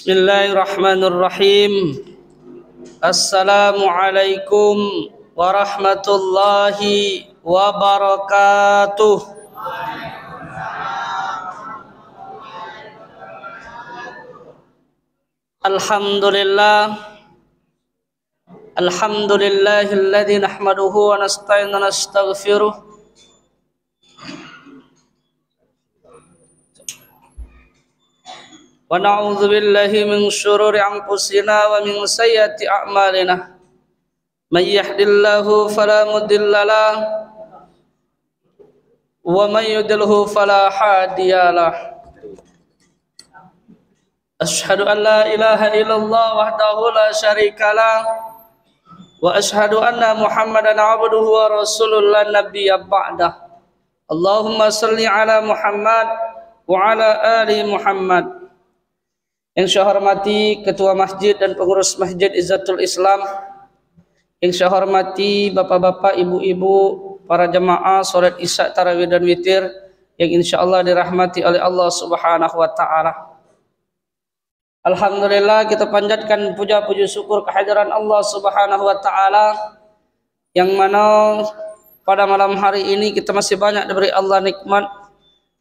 Bismillahirrahmanirrahim. Assalamualaikum warahmatullahi wabarakatuh. Alhamdulillah. Alhamdulillahilladzi nahmaduhu wa nasta'inu wa nastaghfiruh. Wa na'udzu billahi min syururi anfusina wa min sayyiati a'malina. May yahdihillahu fala mudilla lahu wa may yudlilhu fala hadiya lahu. Asyhadu an la ilaha illallah wahdahu la syarika lahu wa asyhadu anna Muhammadan abduhu wa rasuluhu la nabiyya ba'dah. Allahumma shalli ala Muhammad wa ala ali Muhammad. Yang saya hormati Ketua Masjid dan pengurus Masjid Izzatul Islam, yang saya hormati bapak-bapak, ibu-ibu, para jemaah salat Isya, tarawih dan witir yang insyaallah dirahmati oleh Allah Subhanahu wa taala. Alhamdulillah, kita panjatkan puja-puji syukur kehadiran Allah Subhanahu wa taala yang mana pada malam hari ini kita masih banyak diberi Allah nikmat,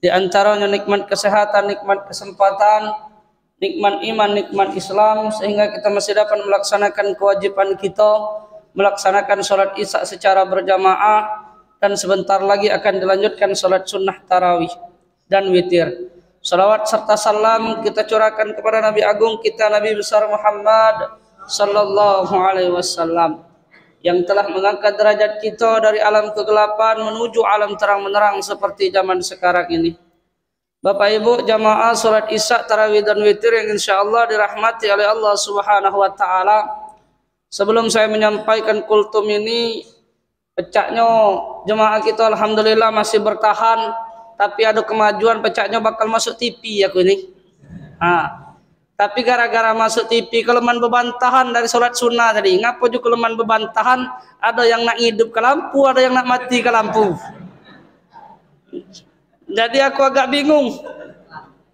di antaranya nikmat kesehatan, nikmat kesempatan, nikmat iman, nikmat Islam, sehingga kita masih dapat melaksanakan kewajiban kita, melaksanakan sholat Isya secara berjamaah, dan sebentar lagi akan dilanjutkan sholat sunnah tarawih dan witir. Salawat serta salam kita curahkan kepada Nabi Agung kita, Nabi besar Muhammad sallallahu alaihi wasallam, yang telah mengangkat derajat kita dari alam kegelapan menuju alam terang menerang seperti zaman sekarang ini. Bapak Ibu jamaah salat Isya, tarawih dan witir yang insyaallah dirahmati oleh Allah Subhanahu wa taala. Sebelum saya menyampaikan kultum ini, pecahnya jemaah kita alhamdulillah masih bertahan, tapi ada kemajuan pecahnya bakal masuk TV aku ini. Tapi gara-gara masuk TV kelemahan bebantahan dari salat sunnah tadi. Ngapa juga kelemahan bebantahan? Ada yang nak hidup ke lampu, ada yang nak mati ke lampu. Jadi aku agak bingung.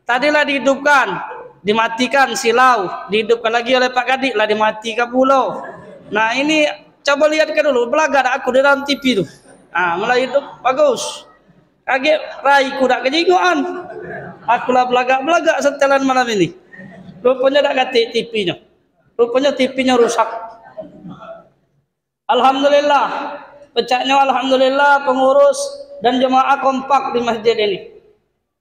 Tadilah dihidupkan, dimatikan silau, dihidupkan lagi oleh Pak Kadik lah, dimatikan pula. Nah ini coba lihatkan dulu, belaga aku di dalam TV tu. Mulai hidup bagus. Kaget raiku dak kejinguan. Aku lah belaga setelan malam ini. Rupanya dak katik TV-nya. Rupanya TV-nya rusak. Alhamdulillah. Pecahnya alhamdulillah pengurus dan jemaah kompak di masjid ini.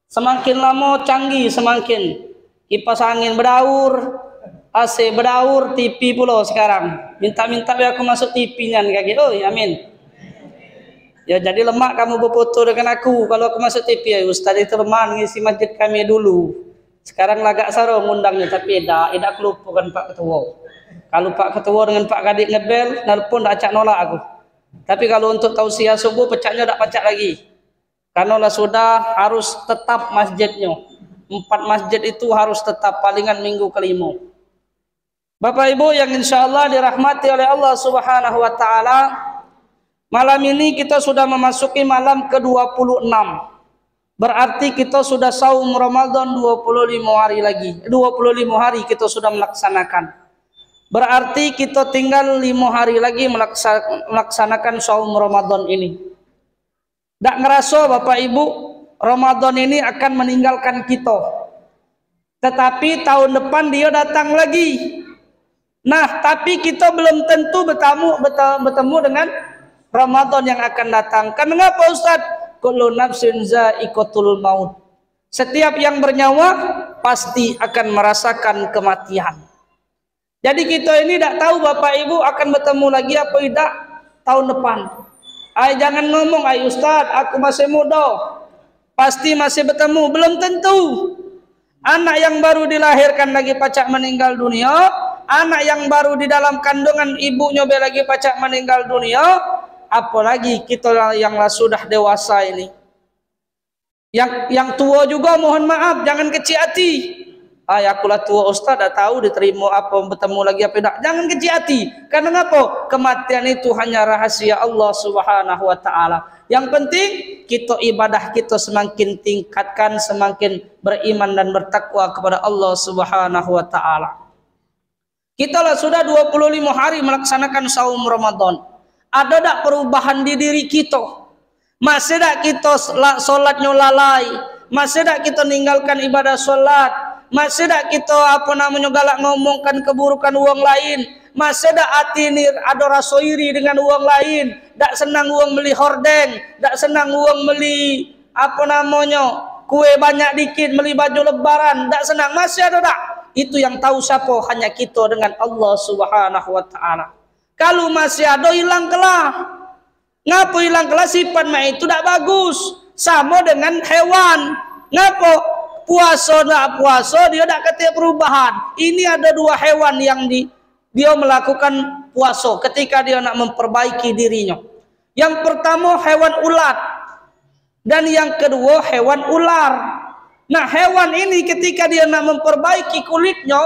Semakin lama canggih semakin. Kipas angin berdaur, AC berdaur, TV pula sekarang. Minta-minta biar aku masuk TV-nya kaki. Oh, amin. Ya jadi lemak kamu berfoto dengan aku kalau aku masuk TV ya. Ustaz itu lemah ngisi masjid kami dulu. Sekarang lagak sarung ngundangnya, tapi tidak kelupaan Pak Ketua. Kalau Pak Ketua dengan Pak Kadik ngebel, nelpon dak acak nolak aku. Tapi kalau untuk tausiah subuh pecahnya tak pacak lagi. Karena sudah harus tetap masjidnya. 4 masjid itu harus tetap palingan minggu kelima. Bapak Ibu yang insyaallah dirahmati oleh Allah Subhanahu wa taala, malam ini kita sudah memasuki malam ke-26. Berarti kita sudah saum Ramadan 25 hari lagi. 25 hari kita sudah melaksanakan. Berarti kita tinggal 5 hari lagi melaksanakan saum Ramadan ini. Tak ngerasa Bapak Ibu, Ramadan ini akan meninggalkan kita. Tetapi tahun depan dia datang lagi. Nah, tapi kita belum tentu bertemu dengan Ramadan yang akan datang. Kenapa Ustaz? Kullu nafsin za'iqatul maut. Setiap yang bernyawa pasti akan merasakan kematian. Jadi kita ini tidak tahu Bapak Ibu akan bertemu lagi apa tidak tahun depan. Jangan ngomong, Ustaz, aku masih muda, pasti masih bertemu. Belum tentu. Anak yang baru dilahirkan lagi pacak meninggal dunia, anak yang baru di dalam kandungan ibunya lagi pacak meninggal dunia, apalagi kita yang sudah dewasa ini. Yang tua juga mohon maaf, jangan kecil hati. Akulah tua ustaz, tak tahu diterima apa, bertemu lagi apa tak. Jangan kecil hati. Karena apa? Kematian itu hanya rahasia Allah Subhanahu wa taala. Yang penting kita ibadah kita semakin tingkatkan, semakin beriman dan bertakwa kepada Allah Subhanahu wa taala. Kita lah sudah 25 hari melaksanakan saum Ramadan. Ada tak perubahan di diri kita? Masih tak kita solatnya lalai? Masih tak kita ninggalkan ibadah solat? Masih tak kita galak ngomongkan keburukan uang lain? Masih tak hati ini ada rasa iri dengan uang lain? Tak senang uang beli hordeng, tak senang uang beli kue banyak dikit, beli baju lebaran, tak senang? Masih ada tak? Itu yang tahu siapa? Hanya kita dengan Allah Subhanahu wa taala. Kalau masih ada, hilang kelah. Ngapa hilang kelah? Sifat itu tak bagus. Sama dengan hewan. Ngapa? Puasa nak puasa dia tak kata perubahan. Ini ada dua hewan yang dia melakukan puasa ketika dia nak memperbaiki dirinya. Yang pertama hewan ulat dan yang kedua hewan ular. Nah, hewan ini ketika dia nak memperbaiki kulitnya,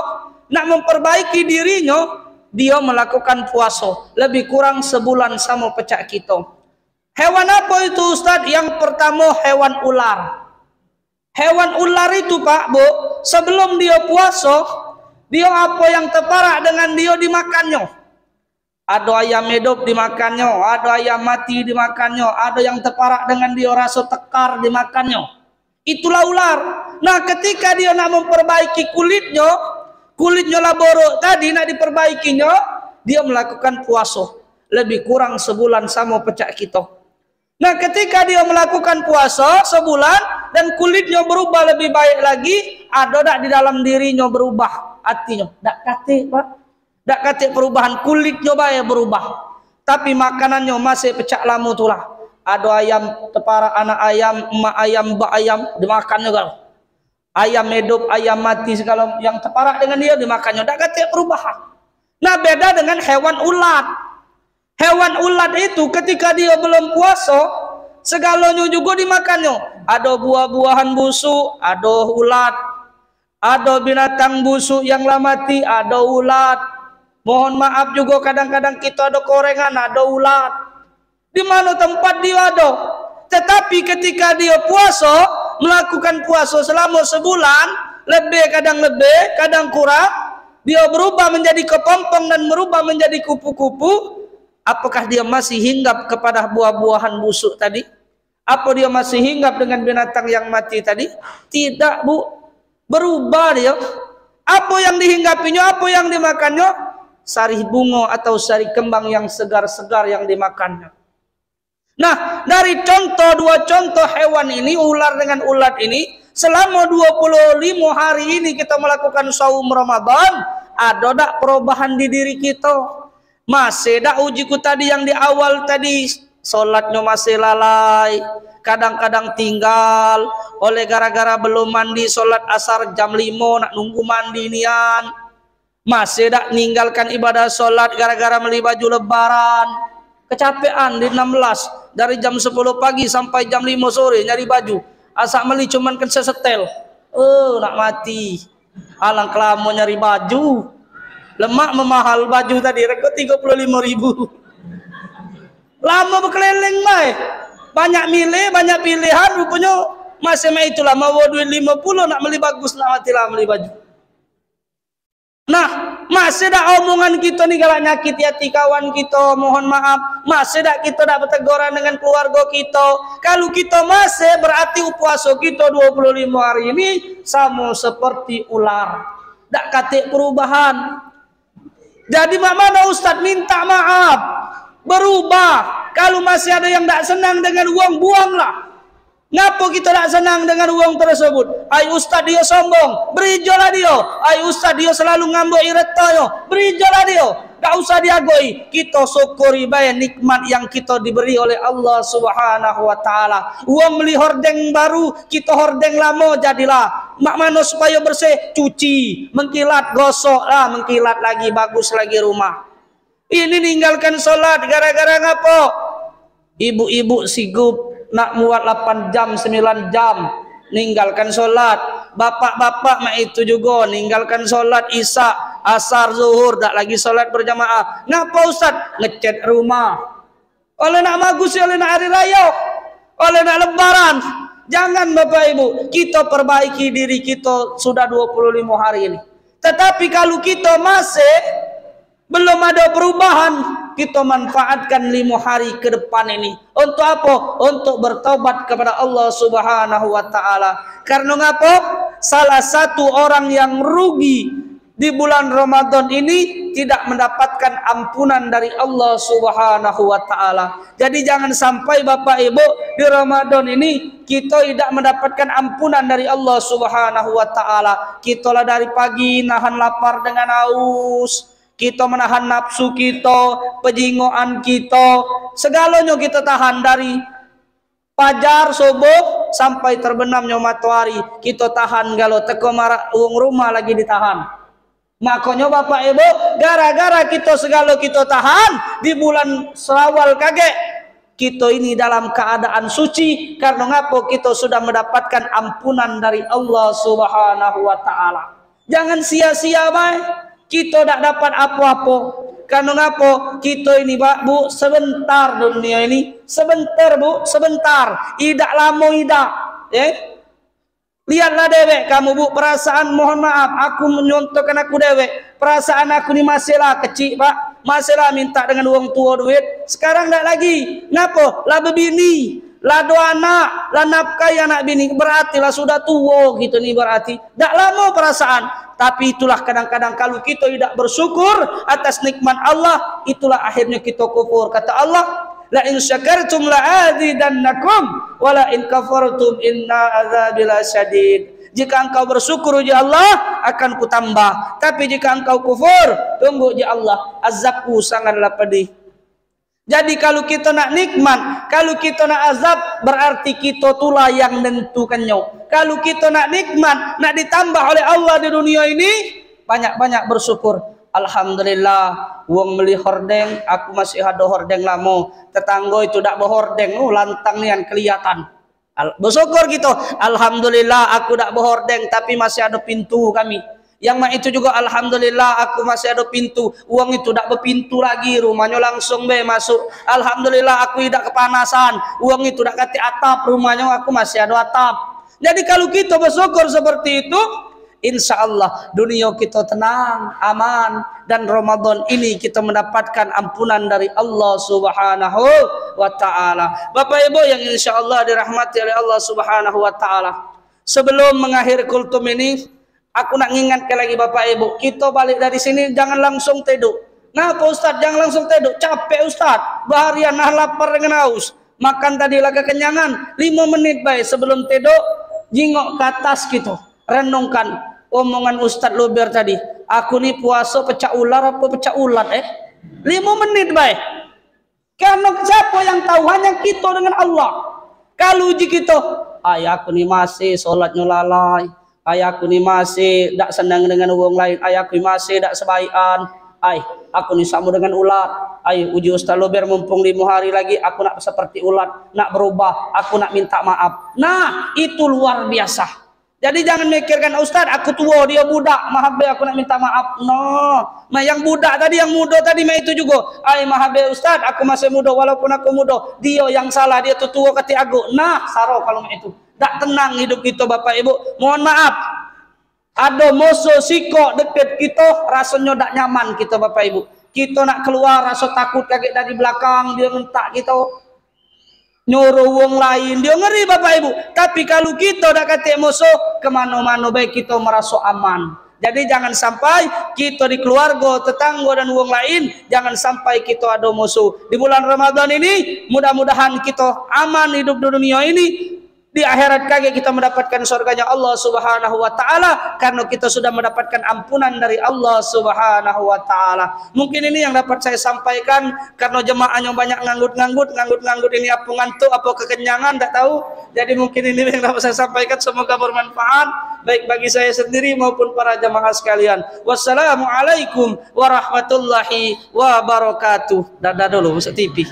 nak memperbaiki dirinya, dia melakukan puasa lebih kurang sebulan sama pecah kita. Hewan apa itu Ustaz? Yang pertama hewan ular. Hewan ular itu Pak Bu, sebelum dia puasa, dia apa yang terparak dengan dia dimakannya. Ada ayam hidup dimakannya, ada ayam mati dimakannya, ada yang terparak dengan dia rasa tekar dimakannya. Itulah ular. Nah, ketika dia nak memperbaiki kulitnya lah borok tadi nak diperbaikinya, dia melakukan puasa lebih kurang sebulan sama pecah kita. Nah, ketika dia melakukan puasa sebulan dan kulitnya berubah lebih baik lagi, ada tak di dalam dirinya berubah hatinya? Tak kate Pak. Tak kate perubahan, kulitnya baik berubah. Tapi makanannya masih pecah lama itulah. Ada ayam tepara, anak ayam, emak ayam, bak ayam dimakannya kalau. Ayam hidup, ayam mati segala yang terparak dengan dia dimakannya. Tak kate perubahan. Nah, beda dengan hewan ulat. Hewan ulat itu ketika dia belum puasa, segalanya juga dimakannya. Ada buah-buahan busuk, ada ulat. Ada binatang busuk yang lah mati, ada ulat. Mohon maaf juga kadang-kadang kita ada korengan, ada ulat. Di mana tempat dia ada. Tetapi ketika dia puasa, melakukan puasa selama sebulan, kadang kurang, dia berubah menjadi kepompong dan berubah menjadi kupu-kupu. Apakah dia masih hinggap kepada buah-buahan busuk tadi? Apa dia masih hinggap dengan binatang yang mati tadi? Tidak Bu, berubah dia. Apa yang dihinggapinya, apa yang dimakannya? Sari bunga atau sari kembang yang segar-segar yang dimakannya. Nah, dari dua contoh hewan ini, ular dengan ulat ini, selama 25 hari ini kita melakukan saum Ramadan, ada tak perubahan di diri kita? Masih tak ujiku tadi yang di awal tadi, solatnya masih lalai, kadang-kadang tinggal, oleh gara-gara belum mandi solat asar jam 5 nak nunggu mandi nian. Masih tak ninggalkan ibadah solat gara-gara beli baju lebaran. Kecapean di 16, dari jam 10 pagi sampai jam 5 sore nyari baju. Asak beli cuman kan sesetel. Nak mati. Alang kelamo nyari baju. Lemak memahal baju tadi, rekod 35.000. Lama berkeliling mai. Banyak milih, banyak pilihan, rupanya masih mai itulah mau duit 50 nak beli bagus, nak matilah beli baju. Nah, masih dah omongan kita nih galak nyakit hati kawan kita, mohon maaf. Masih dah kita dah berteguran dengan keluarga kita. Kalau kita masih berarti puasa kita 25 hari ini sama seperti ular. Tak katik perubahan. Jadi mana Ustaz minta maaf, berubah. Kalau masih ada yang tak senang dengan uang, buanglah. Ngapa kita tak senang dengan uang tersebut? Ay Ustaz dia sombong, berijolah dia. Ay Ustaz dia selalu ngambek ireta, berijolah dia. Tak usah diagoi. Kita syukuri bae nikmat yang kita diberi oleh Allah Subhanahu wa taala. Uang beli hordeng baru, kita hordeng lama jadilah. Mak mana supaya bersih, cuci, mengkilat, gosok lah, mengkilat lagi, bagus lagi rumah. Ini ninggalkan solat gara-gara ngapa? Ibu-ibu sigup nak muat 8 jam, 9 jam, ninggalkan solat. bapak-bapak mak itu juga ninggalkan solat isya, asar, zuhur, tak lagi solat berjamaah. Ngapa Ustaz? Ngecat rumah. Oleh nak bagus, oleh nak hari raya, oleh nak lebaran. Jangan Bapak Ibu, kita perbaiki diri kita sudah 25 hari ini. Tetapi kalau kita masih belum ada perubahan, kita manfaatkan 5 hari ke depan ini. Untuk apa? Untuk bertobat kepada Allah Subhanahu wa taala. Karena ngapa? Salah satu orang yang rugi di bulan Ramadan ini tidak mendapatkan ampunan dari Allah Subhanahu wa taala. Jadi jangan sampai Bapak Ibu di Ramadan ini kita tidak mendapatkan ampunan dari Allah Subhanahu wa taala. Kita lah dari pagi nahan lapar dengan haus, kita menahan nafsu kita, pejingoan kita, segalanya kita tahan dari fajar subuh sampai terbenamnya matahari. Kita tahan kalau teko uang rumah lagi ditahan. Makanya Bapak Ibu, gara-gara kita segala kita tahan di bulan Syawal kaget, kita ini dalam keadaan suci. Karena ngapa? Kita sudah mendapatkan ampunan dari Allah Subhanahu wa taala. Jangan sia-sia baik. Kita tak dapat apa-apa. Karena ngapa? Kita ini Bu, sebentar dunia ini. Sebentar Bu, sebentar. Idak lama idak. Lihatlah dewek kamu Bu, perasaan mohon maaf, aku menyontohkan aku dewek. Perasaan aku ni masihlah kecil Pak. Masihlah minta dengan uang tua duit. Sekarang tak lagi. Ngapa? Lah berbini, lah dua anak, lah nafkahi anak bini. Berarti lah sudah tua gitu nih berarti. Tak lama perasaan. Tapi itulah kadang-kadang kalau kita tidak bersyukur atas nikmat Allah, itulah akhirnya kita kufur. Kata Allah, la in syakartum la azidannakum wa la in kafartum inna azabi lasyadid. Jika engkau bersyukur ya Allah, akan kutambah. Tapi jika engkau kufur, tunggu ya Allah, azabku sangatlah pedih. Jadi kalau kita nak nikmat, kalau kita nak azab, berarti kita itulah yang menentukannya. Kalau kita nak nikmat, nak ditambah oleh Allah di dunia ini, banyak-banyak bersyukur. Alhamdulillah, wong beli hordeng, aku masih ada hordeng lama. Tetangga itu tak berhordeng, lantang ni yang kelihatan. Bersyukur gitu. Alhamdulillah, aku tak berhordeng, tapi masih ada pintu kami. Yang mak itu juga alhamdulillah aku masih ada pintu. Uang itu tak berpintu lagi, rumahnya langsung masuk. Alhamdulillah aku tidak kepanasan. Uang itu tak kati atap, rumahnya aku masih ada atap. Jadi kalau kita bersyukur seperti itu, insya Allah dunia kita tenang, aman, dan Ramadan ini kita mendapatkan ampunan dari Allah Subhanahu wa taala. Bapak Ibu yang insya Allah dirahmati oleh Allah Subhanahu wa taala. Sebelum mengakhiri kultum ini, aku nak ngingatkan lagi Bapak Ibu, kita balik dari sini jangan langsung tidur. Nah Pak Ustaz, jangan langsung tidur, capek Ustaz, baharian nah lapar dengan haus. Makan tadi lah kekenyangan, 5 menit baik sebelum tidur, jingok ke atas gitu, renungkan omongan Ustaz Luber tadi. Aku ni puasa pecah ular apa pecah ulat 5 menit baik. Karena siapa yang tahu? Hanya kita dengan Allah. Kalau uji kita, aku ni masih solatnya lalai, aku ni masih tak senang dengan orang lain, aku masih tak sebaikan, aku ni sama dengan ulat. Uji Ustaz Luber mumpung 5 hari lagi aku nak seperti ulat, nak berubah, aku nak minta maaf. Nah itu luar biasa. Jadi jangan mikirkan Ustaz aku tua, dia budak, maaf aku nak minta maaf. No, yang budak tadi, yang muda tadi itu juga. Maaf Ustaz aku masih muda, walaupun aku muda, dia yang salah, dia tu tua kati aku. Nah saro kalau itu tak tenang hidup kita Bapak Ibu. Mohon maaf, ada musuh siko dekat kita, rasanya tak nyaman kita Bapak Ibu. Kita nak keluar rasa takut kaget dari belakang, dia ngentak kita, nyuruh wong lain, dia ngeri Bapak Ibu. Tapi kalau kita dah kata musuh, kemana-mana baik kita merasa aman. Jadi jangan sampai kita di keluarga, tetangga dan wong lain, jangan sampai kita ada musuh. Di bulan Ramadan ini, mudah-mudahan kita aman hidup di dunia ini. Di akhirat kage kita mendapatkan surganya Allah Subhanahu wa taala karena kita sudah mendapatkan ampunan dari Allah Subhanahu wa taala. Mungkin ini yang dapat saya sampaikan karena jemaahnya banyak nganggut ini apa ngantuk apa kekenyangan tak tahu. Jadi mungkin ini yang dapat saya sampaikan, semoga bermanfaat baik bagi saya sendiri maupun para jemaah sekalian. Wassalamualaikum warahmatullahi wabarakatuh. Dadah dulu masuk TV.